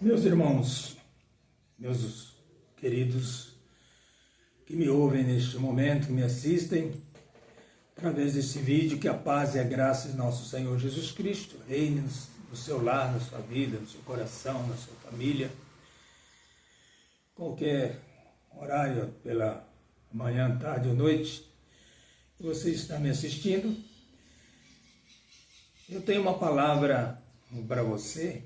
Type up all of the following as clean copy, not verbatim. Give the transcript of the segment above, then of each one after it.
Meus irmãos, meus queridos que me ouvem neste momento, que me assistem, através desse vídeo, que a paz e a graça de nosso Senhor Jesus Cristo reine no seu lar, na sua vida, no seu coração, na sua família. Qualquer horário, pela manhã, tarde ou noite, que você está me assistindo, eu tenho uma palavra para você,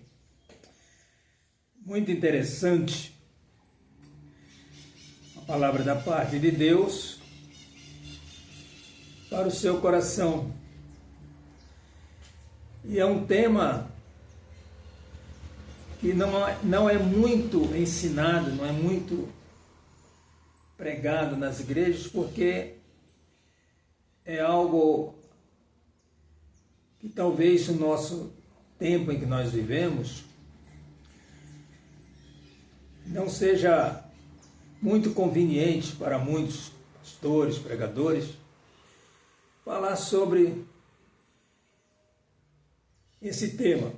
muito interessante, a palavra da parte de Deus para o seu coração. E é um tema que não é muito ensinado, não é muito pregado nas igrejas, porque é algo que talvez no nosso tempo em que nós vivemos não seja muito conveniente para muitos pastores, pregadores, falar sobre esse tema.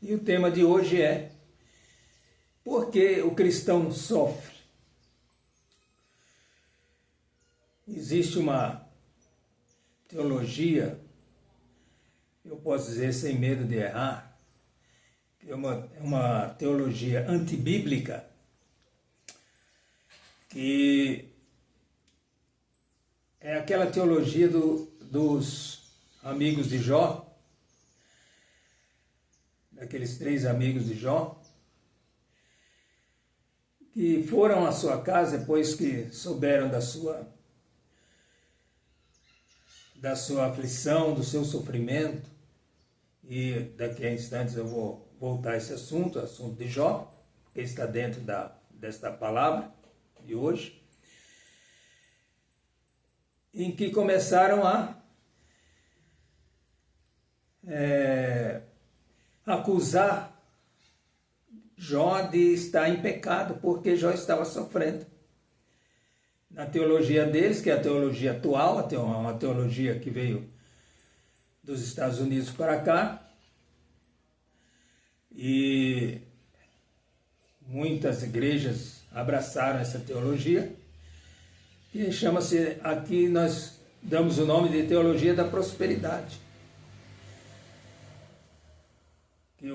E o tema de hoje é: por que o cristão sofre? Existe uma teologia, eu posso dizer sem medo de errar, que é uma teologia antibíblica, que é aquela teologia dos amigos de Jó, daqueles 3 amigos de Jó, que foram à sua casa depois que souberam da sua aflição, do seu sofrimento, e daqui a instantes eu vou voltar a esse assunto de Jó, que está dentro desta palavra de hoje, em que começaram a acusar Jó de estar em pecado, porque Jó estava sofrendo. Na teologia deles, que é a teologia atual, uma teologia que veio dos Estados Unidos para cá, e muitas igrejas abraçaram essa teologia, que chama-se, aqui nós damos o nome de teologia da prosperidade. Que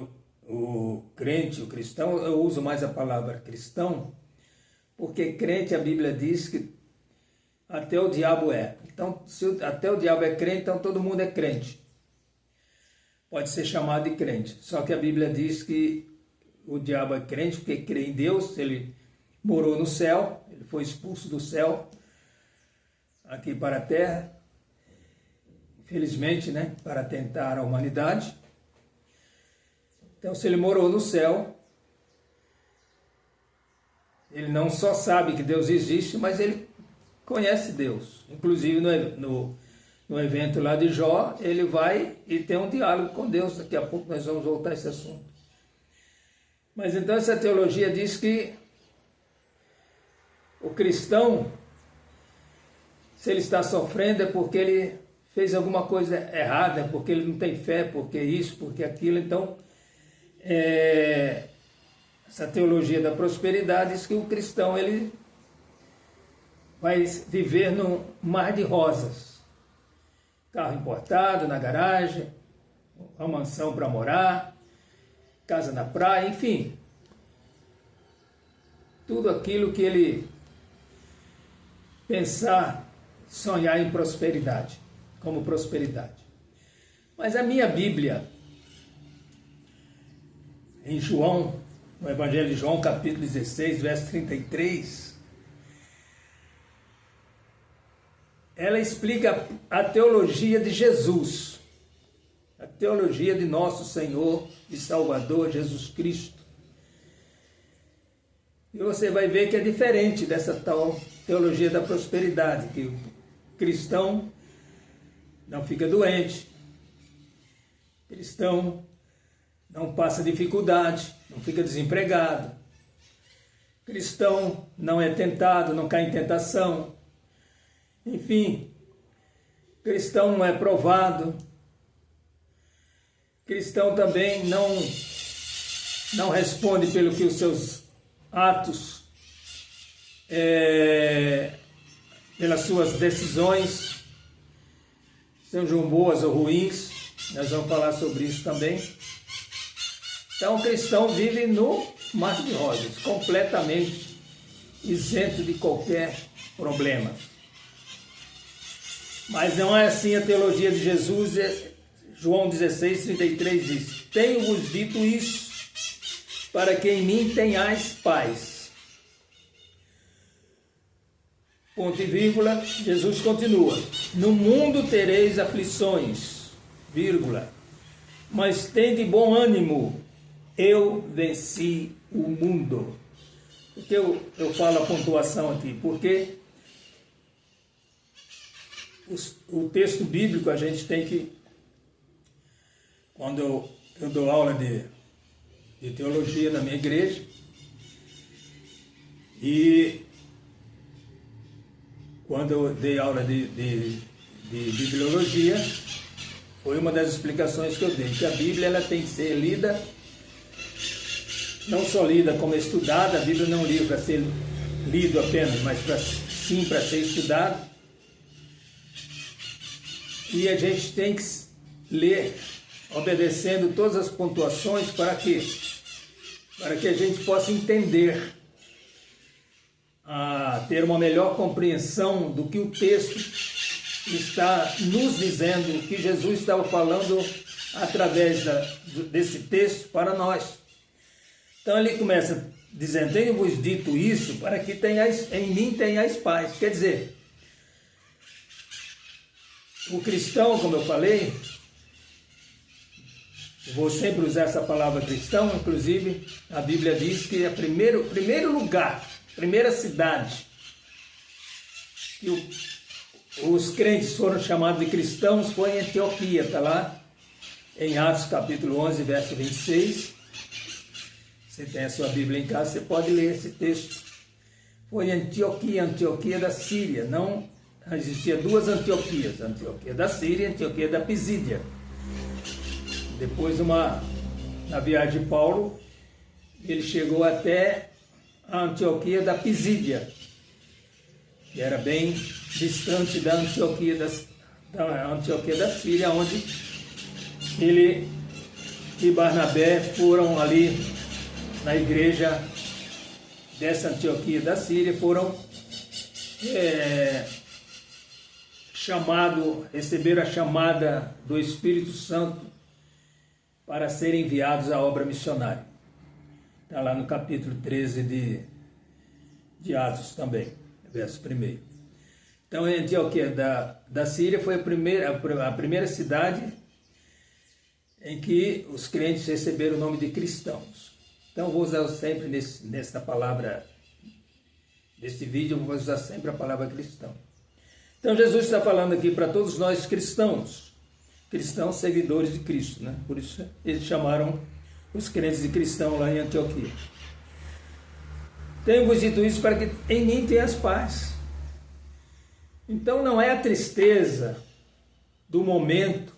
o crente, o cristão, eu uso mais a palavra cristão, porque crente, a Bíblia diz que até o diabo é. Então, se até o diabo é crente, então todo mundo é crente. Pode ser chamado de crente. Só que a Bíblia diz que o diabo é crente porque crê em Deus, ele morou no céu, ele foi expulso do céu aqui para a terra, infelizmente, para tentar a humanidade. Então, se ele morou no céu, ele não só sabe que Deus existe, mas ele conhece Deus. Inclusive, no evento lá de Jó, ele vai e tem um diálogo com Deus. Daqui a pouco nós vamos voltar a esse assunto. Mas então essa teologia diz que o cristão, se ele está sofrendo, é porque ele fez alguma coisa errada, é porque ele não tem fé, porque isso, porque aquilo. Então, essa teologia da prosperidade diz que o cristão ele vai viver num mar de rosas. Carro importado na garagem, uma mansão para morar, casa na praia, enfim. Tudo aquilo que ele pensar, sonhar em prosperidade, como prosperidade. Mas a minha Bíblia, em João, no Evangelho de João, capítulo 16, verso 33, ela explica a teologia de Jesus, a teologia de nosso Senhor e Salvador Jesus Cristo. E você vai ver que é diferente dessa tal teologia da prosperidade, que o cristão não fica doente, o cristão não passa dificuldade, não fica desempregado, o cristão não é tentado, não cai em tentação, enfim, o cristão não é provado, cristão também não responde pelo que os seus atos, pelas suas decisões, sejam boas ou ruins. Nós vamos falar sobre isso também. Então o cristão vive no mar de rosas, completamente isento de qualquer problema. Mas não é assim a teologia de Jesus. João 16:33 diz: tenho-vos dito isso, para que em mim tenhais paz. Ponto e vírgula, Jesus continua: no mundo tereis aflições, vírgula, mas tende bom ânimo, eu venci o mundo. Por que eu falo a pontuação aqui? Porque o texto bíblico a gente tem que, quando eu dou aula de teologia na minha igreja, e quando eu dei aula de bibliologia, foi uma das explicações que eu dei, que a Bíblia ela tem que ser lida, não só lida como estudada. A Bíblia não é um livro para ser lido apenas, mas sim para ser estudado. E a gente tem que ler obedecendo todas as pontuações para quê? Para que a gente possa entender, ter uma melhor compreensão do que o texto está nos dizendo, o que Jesus estava falando através desse texto para nós. Então ele começa dizendo: tenho-vos dito isso para que em mim tenhais paz. Quer dizer, o cristão, como eu falei, vou sempre usar essa palavra cristão, inclusive a Bíblia diz que o primeiro lugar, primeira cidade que os crentes foram chamados de cristãos foi em Antioquia. Está lá em Atos capítulo 11, verso 26. Você tem a sua Bíblia em casa, você pode ler esse texto. Foi em Antioquia da Síria. Não existia duas Antioquias, Antioquia da Síria e Antioquia da Pisídia. Depois, na viagem de Paulo, ele chegou até a Antioquia da Pisídia, que era bem distante da Antioquia da Síria, onde ele e Barnabé foram ali na igreja dessa Antioquia da Síria, foram receberam a chamada do Espírito Santo para serem enviados à obra missionária. Está lá no capítulo 13 de Atos também, verso 1. Então, em Antioquia da Síria foi a primeira cidade em que os crentes receberam o nome de cristãos. Então, vou usar sempre nessa palavra, neste vídeo, eu vou usar sempre a palavra cristão. Então, Jesus está falando aqui para todos nós cristãos seguidores de Cristo, né? Por isso eles chamaram os crentes de cristão lá em Antioquia. Tenho-vos dito isso para que em mim tenhas paz. Então não é a tristeza do momento,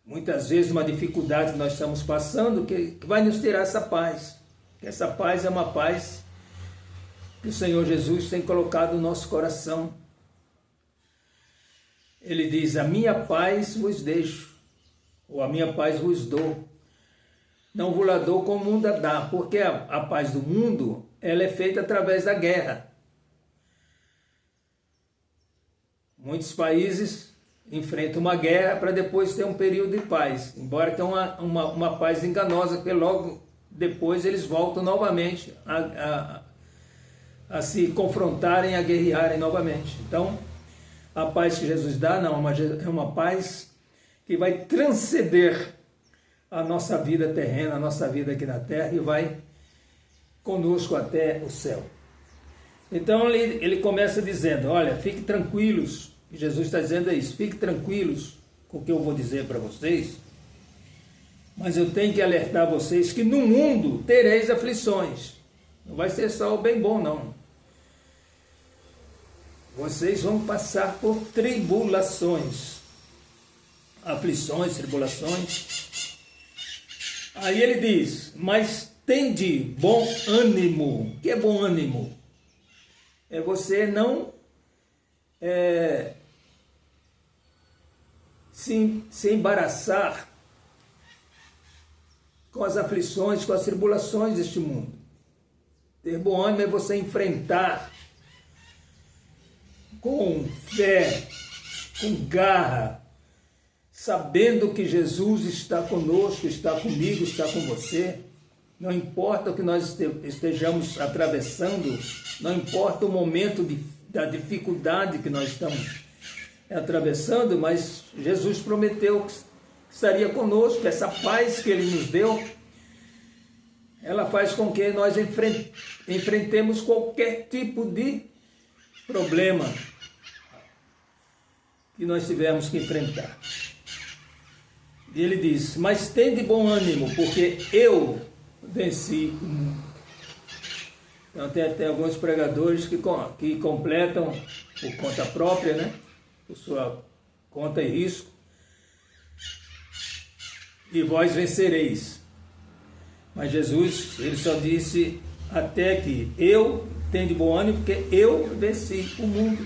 muitas vezes uma dificuldade que nós estamos passando, que vai nos tirar essa paz. Essa paz é uma paz que o Senhor Jesus tem colocado no nosso coração. Ele diz: a minha paz vos deixo, ou a minha paz vos dou. Não vos la dou como o mundo a dá, porque a paz do mundo, ela é feita através da guerra. Muitos países enfrentam uma guerra para depois ter um período de paz, embora tenha uma paz enganosa, porque logo depois eles voltam novamente a se confrontarem, a guerrearem novamente. Então, a paz que Jesus dá não, é uma paz que vai transcender a nossa vida terrena, a nossa vida aqui na terra, e vai conosco até o céu. Então ele começa dizendo: olha, fiquem tranquilos, e Jesus está dizendo isso, fiquem tranquilos com o que eu vou dizer para vocês, mas eu tenho que alertar vocês que no mundo tereis aflições. Não vai ser só o bem bom, não. Vocês vão passar por tribulações, aflições, tribulações. Aí ele diz, mas tende bom ânimo. O que é bom ânimo? É você não se embaraçar com as aflições, com as tribulações deste mundo. Ter bom ânimo é você enfrentar com fé, com garra, sabendo que Jesus está conosco, está comigo, está com você. Não importa o que nós estejamos atravessando, não importa o momento da dificuldade que nós estamos atravessando, mas Jesus prometeu que estaria conosco. Essa paz que Ele nos deu, ela faz com que nós enfrentemos qualquer tipo de problema que nós tivermos que enfrentar. E ele diz, mas tende bom ânimo, porque eu venci o mundo. Então tem até alguns pregadores que completam por conta própria, né? Por sua conta e risco. E vós vencereis. Mas Jesus, ele só disse até que eu tenho de bom ânimo, porque eu venci o mundo.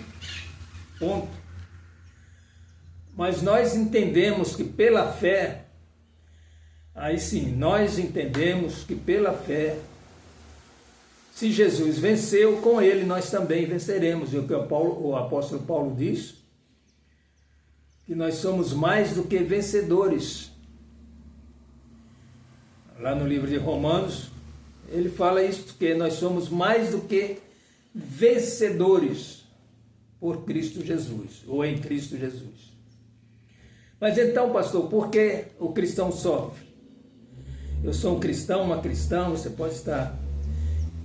Ponto. Mas nós entendemos que pela fé, aí sim, nós entendemos que pela fé, se Jesus venceu, com ele nós também venceremos. E o que o apóstolo Paulo diz, que nós somos mais do que vencedores. Lá no livro de Romanos, ele fala isso, que nós somos mais do que vencedores por Cristo Jesus, ou em Cristo Jesus. Mas então, pastor, por que o cristão sofre? Eu sou um cristão, uma cristã, você pode estar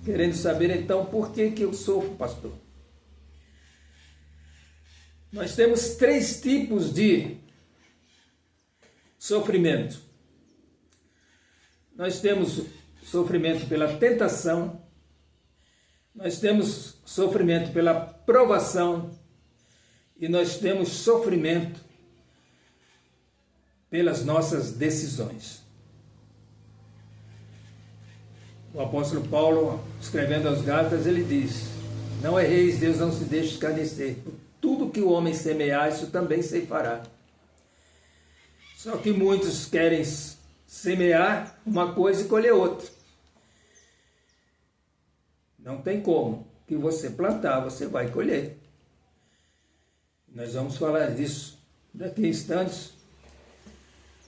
querendo saber, então, por que eu sofro, pastor? Nós temos 3 tipos de sofrimento. Nós temos sofrimento pela tentação, nós temos sofrimento pela provação e nós temos sofrimento pelas nossas decisões. O apóstolo Paulo, escrevendo aos Gálatas, ele diz, não erreis, Deus não se deixe escarnecer. Tudo que o homem semear, isso também ceifará. Só que muitos querem semear uma coisa e colher outra. Não tem como. O que você plantar, você vai colher. Nós vamos falar disso daqui a instantes.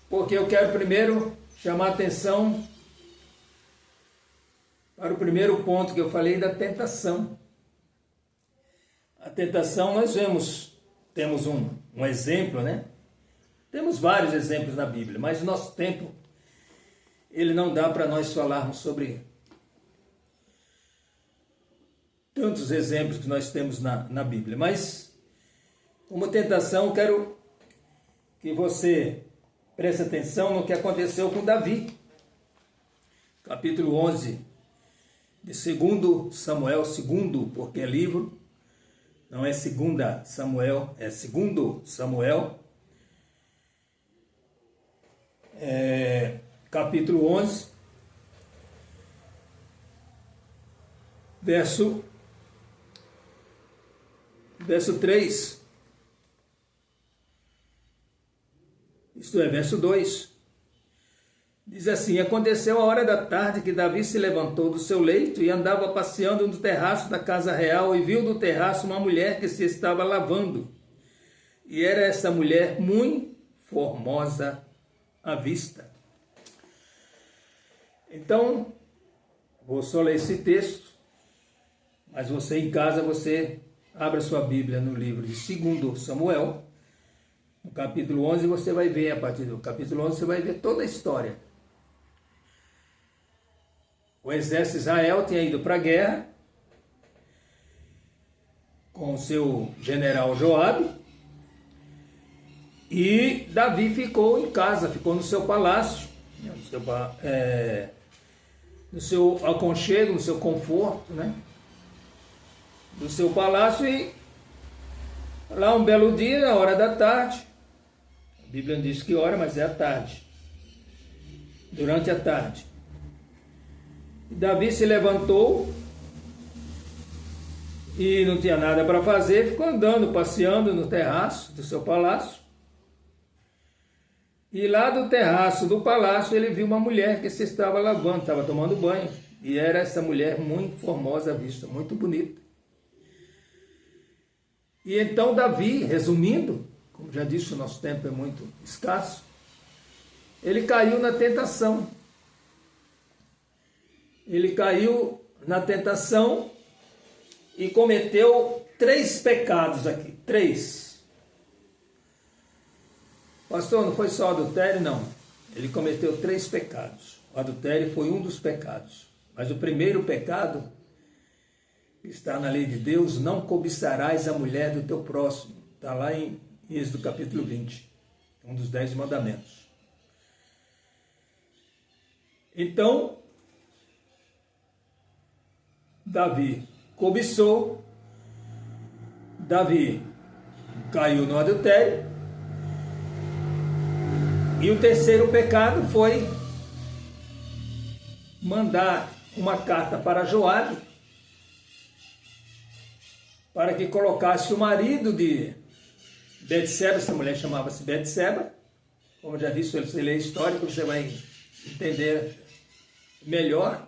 Porque eu quero primeiro chamar a atenção para o primeiro ponto que eu falei da tentação. A tentação, nós temos um exemplo, né? Temos vários exemplos na Bíblia, mas o nosso tempo, ele não dá para nós falarmos sobre tantos exemplos que nós temos na Bíblia. Mas, como tentação, quero que você preste atenção no que aconteceu com Davi. Capítulo 11 de 2 Samuel, porque é livro, não é 2 Samuel, é 2 Samuel. Capítulo 11, verso 3. Isto é, verso 2, diz assim, aconteceu a hora da tarde que Davi se levantou do seu leito e andava passeando no terraço da casa real e viu do terraço uma mulher que se estava lavando. E era essa mulher muito formosa à vista. Então, vou só ler esse texto, mas você em casa, você abre a sua Bíblia no livro de 2 Samuel, no capítulo 11, você vai ver, a partir do capítulo 11, você vai ver toda a história. O exército de Israel tinha ido para a guerra com o seu general Joabe, e Davi ficou em casa, ficou no seu palácio, no seu aconchego, no seu conforto, né? Do seu palácio, e lá um belo dia, na hora da tarde, a Bíblia não diz que hora, mas é a tarde, durante a tarde. Davi se levantou e não tinha nada para fazer, ficou andando, passeando no terraço do seu palácio. E lá do terraço do palácio ele viu uma mulher que se estava lavando, estava tomando banho. E era essa mulher muito formosa à vista, muito bonita. E então Davi, resumindo, como já disse, o nosso tempo é muito escasso, ele caiu na tentação. Ele caiu na tentação e cometeu 3 pecados aqui. 3. Pastor, não foi só adultério? Não. Ele cometeu 3 pecados. O adultério foi um dos pecados. Mas o primeiro pecado, que está na lei de Deus, não cobiçarás a mulher do teu próximo. Está lá em Êxodo capítulo 20. Um dos 10 mandamentos. Então, Davi cobiçou, Davi caiu no adultério, e o terceiro pecado foi mandar uma carta para Joabe, para que colocasse o marido de Betseba, essa mulher chamava-se Betseba, como já disse, você lê a história, você vai entender melhor,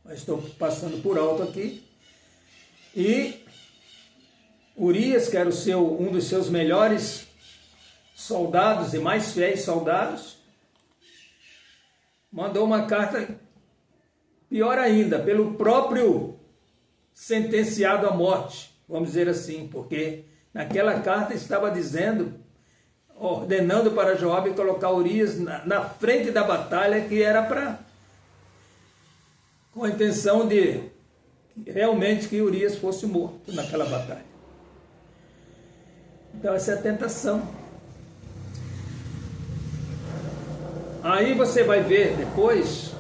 mas estou passando por alto aqui. E Urias, que era um dos seus melhores soldados e mais fiéis soldados, mandou uma carta, pior ainda, pelo próprio sentenciado à morte, vamos dizer assim, porque naquela carta estava dizendo, ordenando para Joabe colocar Urias na frente da batalha, que era com a intenção de realmente que Urias fosse morto naquela batalha. Então essa é a tentação. Aí você vai ver depois,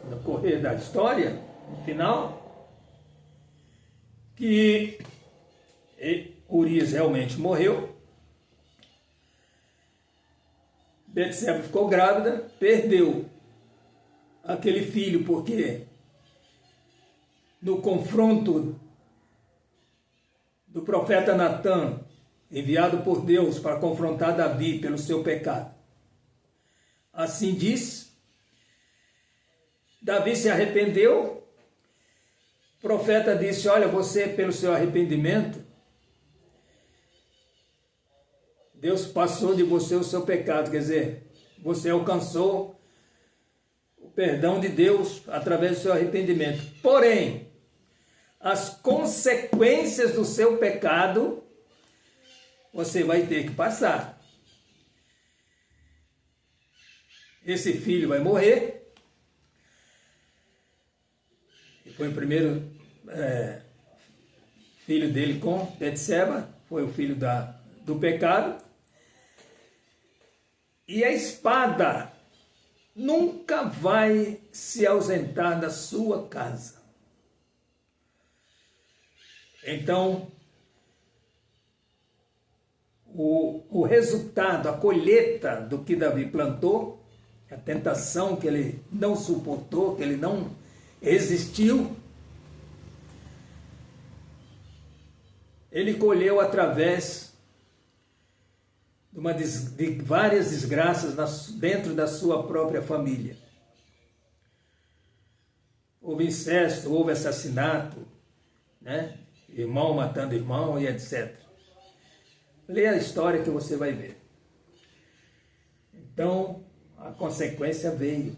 no correr da história, no final, que Urias realmente morreu. Betseba ficou grávida, perdeu aquele filho porque no confronto do profeta Natã, enviado por Deus para confrontar Davi pelo seu pecado, assim diz, Davi se arrependeu, o profeta disse, olha, você pelo seu arrependimento, Deus passou de você o seu pecado, quer dizer, você alcançou o perdão de Deus através do seu arrependimento. Porém, as consequências do seu pecado, você vai ter que passar. Esse filho vai morrer. E foi o primeiro filho dele com Betseba, foi o filho do pecado. E a espada nunca vai se ausentar da sua casa. Então, o resultado, a colheita do que Davi plantou, a tentação que ele não suportou, que ele não resistiu, ele colheu através de várias desgraças dentro da sua própria família. Houve incesto, houve assassinato, né? Irmão matando irmão e etc. Leia a história que você vai ver. Então, a consequência veio.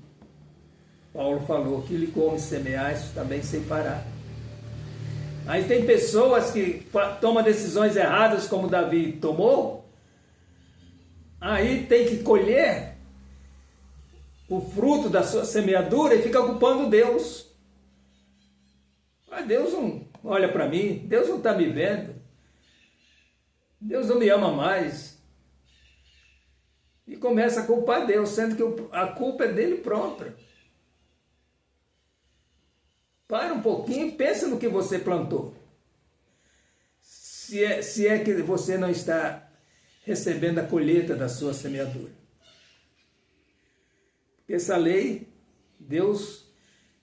Paulo falou que ele come semear, isso também ceifará. Aí tem pessoas que tomam decisões erradas como Davi tomou, aí tem que colher o fruto da sua semeadura e fica culpando Deus. Mas Deus não olha para mim, Deus não está me vendo, Deus não me ama mais. E começa a culpar Deus, sendo que a culpa é dele própria. Para um pouquinho e pensa no que você plantou. Se é que você não está recebendo a colheita da sua semeadura. Porque essa lei, Deus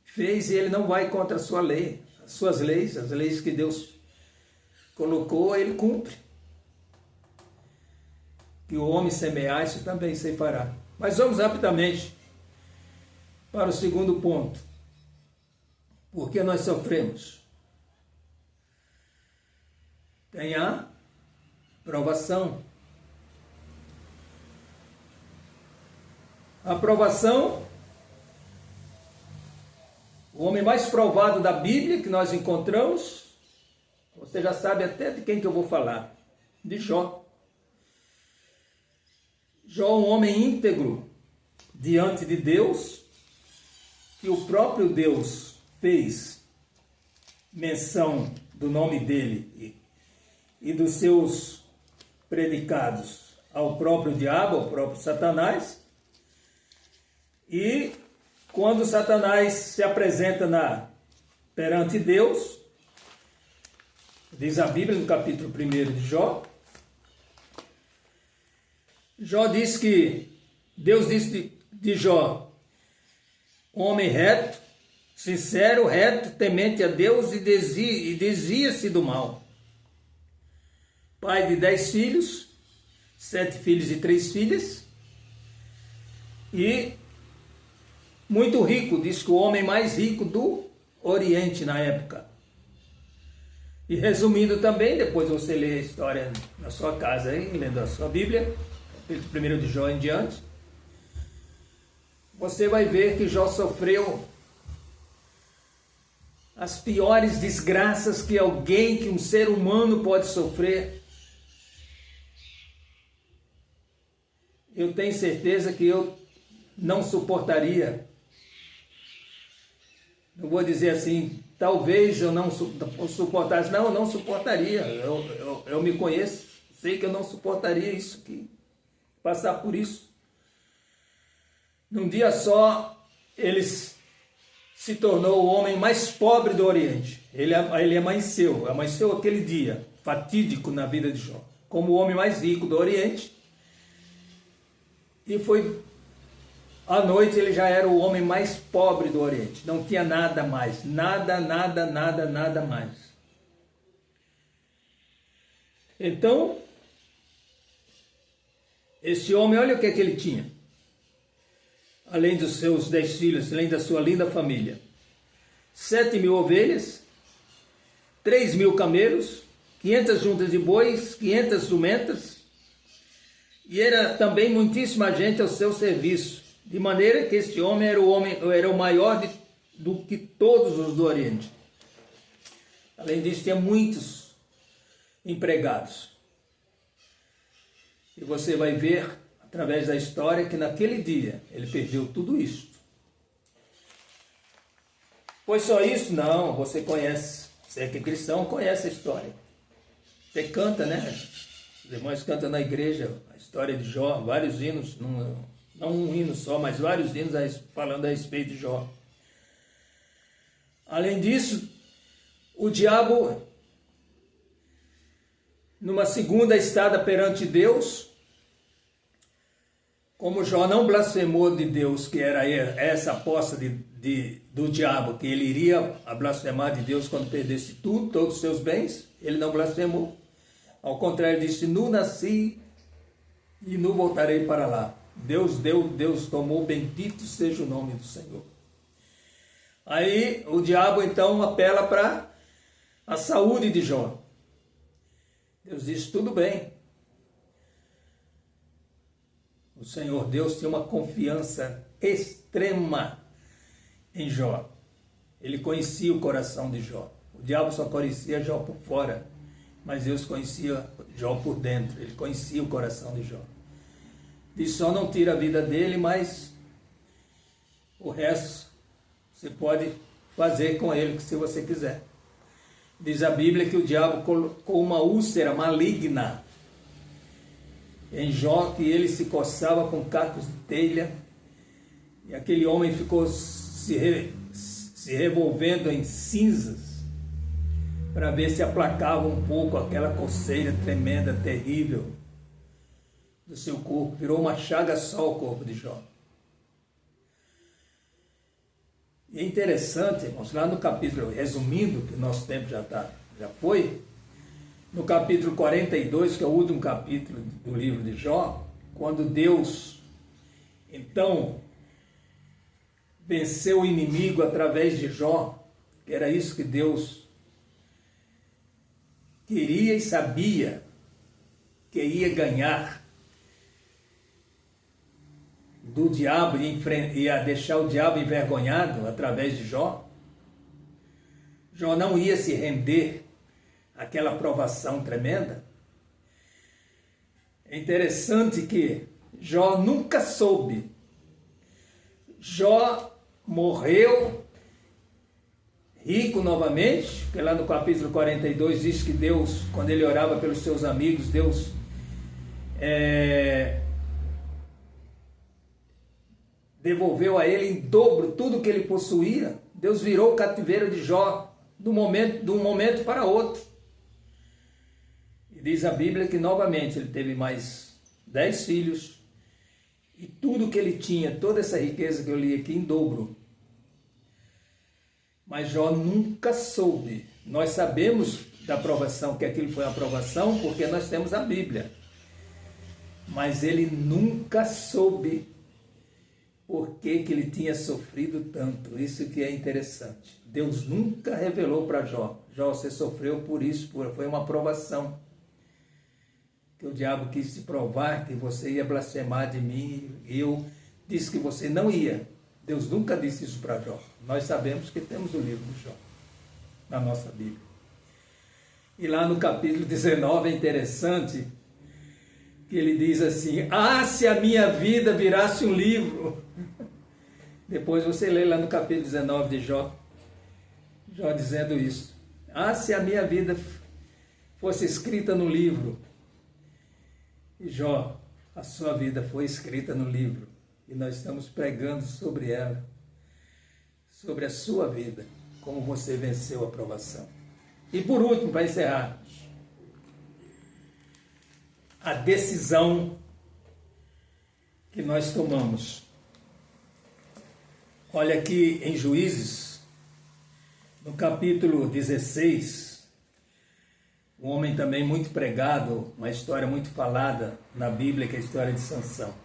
fez e ele não vai contra a sua lei. As suas leis, as leis que Deus colocou, ele cumpre. Que o homem semear, isso também se fará. Mas vamos rapidamente para o segundo ponto. Por que nós sofremos? Tem a provação. A provação, o homem mais provado da Bíblia que nós encontramos, você já sabe até de quem que eu vou falar, de Jó. Jó, um homem íntegro diante de Deus, que o próprio Deus fez menção do nome dele e dos seus predicados ao próprio diabo, ao próprio Satanás. E quando Satanás se apresenta perante Deus, diz a Bíblia no capítulo 1 de Jó, Jó diz que, Deus disse de Jó, um homem reto, sincero, reto, temente a Deus e desvia-se do mal. Pai de 10 filhos, 7 filhos e 3 filhas, e muito rico, diz que o homem mais rico do Oriente na época. E resumindo também, depois você lê a história na sua casa, aí, lendo a sua Bíblia, capítulo 1 de Jó em diante, você vai ver que Jó sofreu as piores desgraças que um ser humano pode sofrer. Eu tenho certeza que eu não suportaria. Não vou dizer assim, talvez eu não suportasse. Não, eu não suportaria. Eu me conheço, sei que eu não suportaria isso, passar por isso. Num dia só, ele se tornou o homem mais pobre do Oriente. Ele amanheceu aquele dia fatídico na vida de Jó, como o homem mais rico do Oriente. E foi à noite, ele já era o homem mais pobre do Oriente. Não tinha nada mais. Nada mais. Então, esse homem, olha o que ele tinha. Além dos seus 10 filhos, além da sua linda família. 7.000 ovelhas, 3.000 camelos, 500 juntas de bois, 500 jumentas. E era também muitíssima gente ao seu serviço. De maneira que este homem era o maior do que todos os do Oriente. Além disso, tinha muitos empregados. E você vai ver, através da história, que naquele dia ele perdeu tudo isso. Foi só isso? Não, você conhece. Você que é cristão, conhece a história. Você canta, né? Os irmãos cantam na igreja a história de Jó, vários hinos, não um hino só, mas vários hinos falando a respeito de Jó. Além disso, o diabo, numa segunda estada perante Deus, como Jó não blasfemou de Deus, que era essa aposta do diabo, que ele iria blasfemar de Deus quando perdesse tudo, todos os seus bens, ele não blasfemou. Ao contrário, disse, nu nasci e nu voltarei para lá. Deus deu, Deus tomou, bendito seja o nome do Senhor. Aí o diabo então apela para a saúde de Jó. Deus disse, tudo bem. O Senhor Deus tinha uma confiança extrema em Jó. Ele conhecia o coração de Jó. O diabo só conhecia Jó por fora, mas Deus conhecia Jó por dentro. Ele conhecia o coração de Jó. Diz, só não tira a vida dele, mas o resto você pode fazer com ele, se você quiser. Diz a Bíblia que o diabo colocou uma úlcera maligna em Jó, que ele se coçava com cacos de telha, e aquele homem ficou se revolvendo em cinzas, para ver se aplacava um pouco aquela coceira tremenda, terrível, do seu corpo. Virou uma chaga só o corpo de Jó. E é interessante, irmãos, lá no capítulo, resumindo, que o nosso tempo já foi, no capítulo 42, que é o último capítulo do livro de Jó, quando Deus, então, venceu o inimigo através de Jó, que era isso que Deus queria e sabia que ia ganhar do diabo e ia deixar o diabo envergonhado através de Jó. Jó não ia se render àquela provação tremenda. É interessante que Jó nunca soube. Jó morreu rico novamente, porque lá no capítulo 42 diz que Deus, quando ele orava pelos seus amigos, Deus devolveu a ele em dobro tudo que ele possuía. Deus virou o cativeiro de Jó de um momento para outro. E diz a Bíblia que novamente ele teve mais 10 filhos e tudo que ele tinha, toda essa riqueza que eu li aqui, em dobro. Mas Jó nunca soube. Nós sabemos da provação, que aquilo foi uma provação, porque nós temos a Bíblia. Mas ele nunca soube por que ele tinha sofrido tanto. Isso que é interessante. Deus nunca revelou para Jó. Jó, você sofreu por isso, foi uma provação. Que o diabo quis te provar que você ia blasfemar de mim. E eu disse que você não ia. Deus nunca disse isso para Jó. Nós sabemos que temos o livro de Jó na nossa Bíblia. E lá no capítulo 19 é interessante que ele diz assim: ah, se a minha vida virasse um livro. Depois você lê lá no capítulo 19 de Jó, Jó dizendo isso. Ah, se a minha vida fosse escrita no livro. E Jó, a sua vida foi escrita no livro. E nós estamos pregando sobre ela, sobre a sua vida, como você venceu a provação. E por último, para encerrar, a decisão que nós tomamos. Olha aqui em Juízes, no capítulo 16, um homem também muito pregado, uma história muito falada na Bíblia, que é a história de Sansão.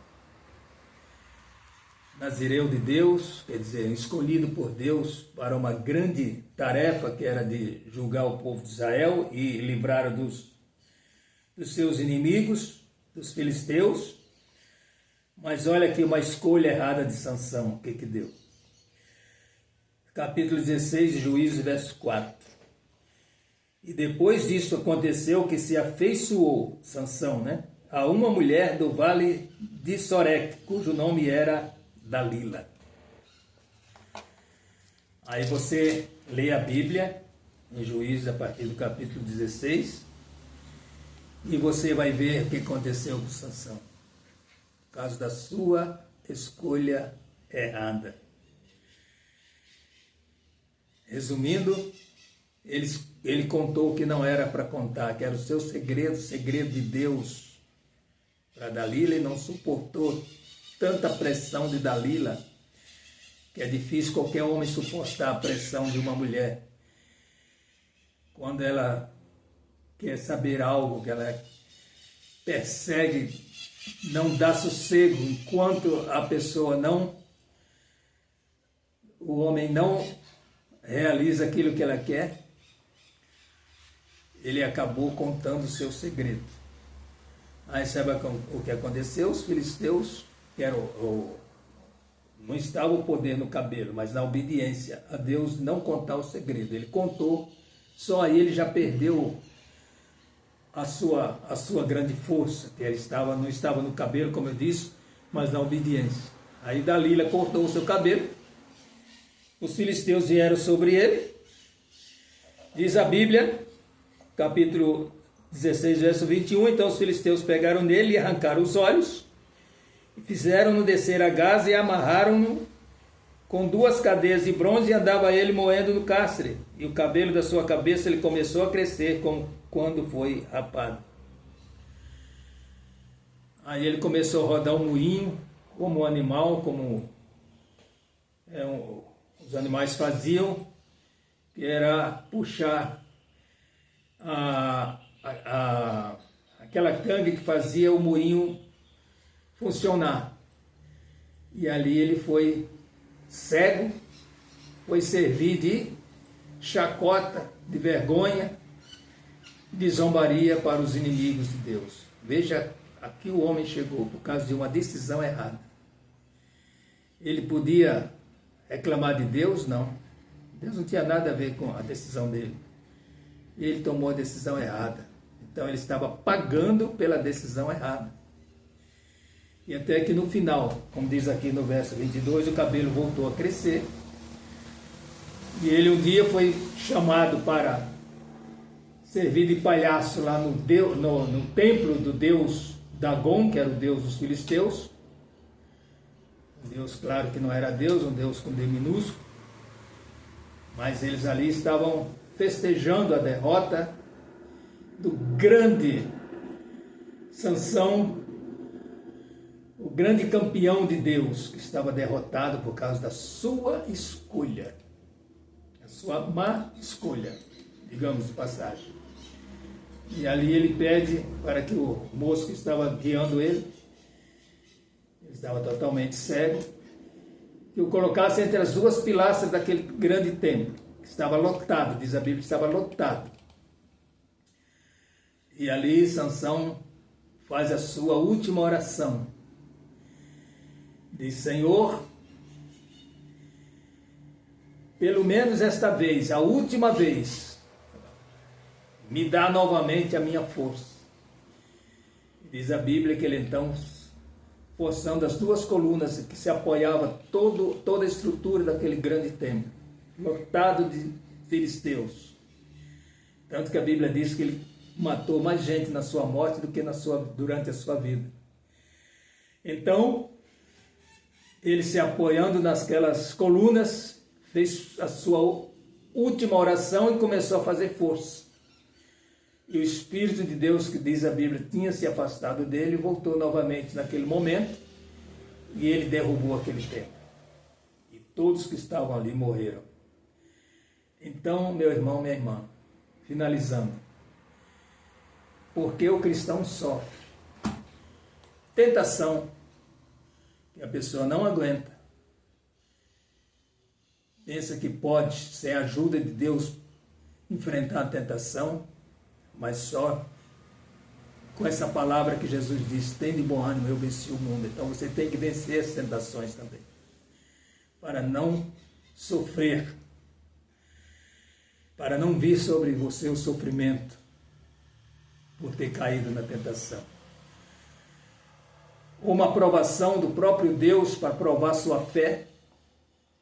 Nazireu de Deus, quer dizer, escolhido por Deus para uma grande tarefa, que era de julgar o povo de Israel e livrar dos seus inimigos, dos filisteus. Mas olha aqui uma escolha errada de Sansão, o que deu. Capítulo 16 de Juízes, verso 4. E depois disso aconteceu que se afeiçoou Sansão, a uma mulher do vale de Soreque, cujo nome era Dalila. Aí você lê a Bíblia em Juízes a partir do capítulo 16 e você vai ver o que aconteceu com Sansão, por causa da sua escolha errada. Resumindo, ele contou o que não era para contar, que era o seu segredo, o segredo de Deus para Dalila, e não suportou tanta pressão de Dalila, que é difícil qualquer homem suportar a pressão de uma mulher. Quando ela quer saber algo, que ela persegue, não dá sossego, enquanto a pessoa o homem não realiza aquilo que ela quer, ele acabou contando o seu segredo. Aí sabe o que aconteceu? Os filisteus, que não estava o poder no cabelo, mas na obediência a Deus, não contar o segredo. Ele contou, só aí ele já perdeu a sua grande força, que não estava no cabelo, como eu disse, mas na obediência. Aí Dalila cortou o seu cabelo, os filisteus vieram sobre ele, diz a Bíblia, capítulo 16, verso 21, então os filisteus pegaram nele e arrancaram os olhos, e fizeram-no descer a Gaza e amarraram-no com 2 cadeias de bronze, e andava ele moendo no cárcere, e o cabelo da sua cabeça ele começou a crescer como quando foi rapado. Aí ele começou a rodar um moinho, como um animal, como os os animais faziam, que era puxar aquela canga que fazia o moinho funcionar. E ali ele foi cego, foi servir de chacota, de vergonha, de zombaria para os inimigos de Deus. Veja, aqui o homem chegou por causa de uma decisão errada. Ele podia reclamar de Deus? Não. Deus não tinha nada a ver com a decisão dele. Ele tomou a decisão errada. Então ele estava pagando pela decisão errada. E até que no final, como diz aqui no verso 22, o cabelo voltou a crescer. E ele um dia foi chamado para servir de palhaço lá no templo do deus Dagon, que era o deus dos filisteus. Um deus, claro que não era Deus, um deus com D minúsculo. Mas eles ali estavam festejando a derrota do grande Sansão, o grande campeão de Deus, que estava derrotado por causa da sua escolha, a sua má escolha, digamos de passagem. E ali ele pede para que o moço que estava guiando ele estava totalmente cego, que o colocasse entre as duas pilastras daquele grande templo, que estava lotado, diz a Bíblia, que estava lotado. E ali Sansão faz a sua última oração. Diz: Senhor, pelo menos esta vez, a última vez, me dá novamente a minha força. Diz a Bíblia que ele então, forçando as duas colunas que se apoiava toda a estrutura daquele grande templo, lotado de filisteus. Tanto que a Bíblia diz que ele matou mais gente na sua morte do que durante a sua vida. Então, ele se apoiando nasquelas colunas, fez a sua última oração e começou a fazer força. E o Espírito de Deus, que diz a Bíblia, tinha se afastado dele, voltou novamente naquele momento, e ele derrubou aquele templo. E todos que estavam ali morreram. Então, meu irmão, minha irmã, finalizando, por que o cristão sofre? Tentação, que a pessoa não aguenta. Pensa que pode, sem a ajuda de Deus, enfrentar a tentação, mas só com essa palavra que Jesus disse: tem de bom ânimo, eu venci o mundo. Então você tem que vencer as tentações também, para não sofrer, para não vir sobre você o sofrimento por ter caído na tentação. Uma aprovação do próprio Deus para provar sua fé.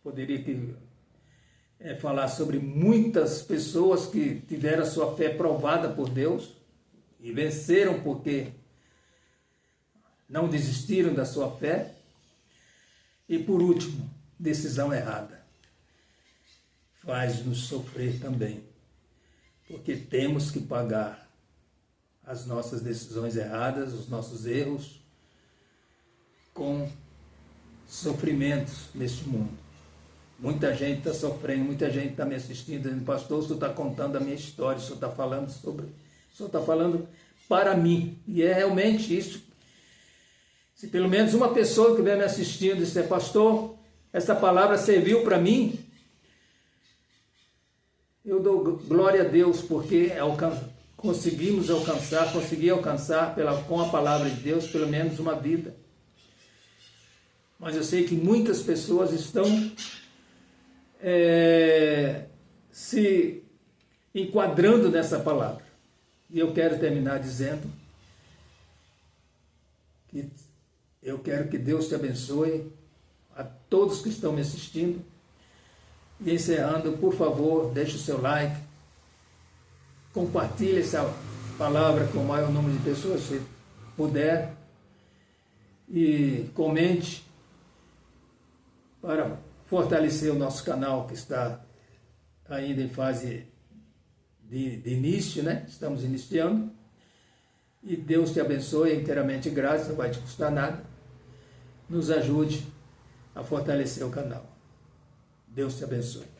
Poderia falar sobre muitas pessoas que tiveram a sua fé provada por Deus e venceram porque não desistiram da sua fé. E por último, decisão errada faz-nos sofrer também, porque temos que pagar as nossas decisões erradas, os nossos erros, com sofrimentos neste mundo. Muita gente está sofrendo, muita gente está me assistindo, dizendo: pastor, o senhor está contando a minha história, o senhor está falando para mim. E é realmente isso. Se pelo menos uma pessoa que estiver me assistindo disser: pastor, essa palavra serviu para mim, eu dou glória a Deus, porque consegui alcançar com a palavra de Deus pelo menos uma vida. Mas eu sei que muitas pessoas estão se enquadrando nessa palavra. E eu quero terminar dizendo que eu quero que Deus te abençoe, a todos que estão me assistindo. E encerrando, por favor, deixe o seu like, compartilhe essa palavra com o maior número de pessoas que puder, e comente para fortalecer o nosso canal, que está ainda em fase de início, né? Estamos iniciando. E Deus te abençoe, é inteiramente grátis, não vai te custar nada. Nos ajude a fortalecer o canal. Deus te abençoe.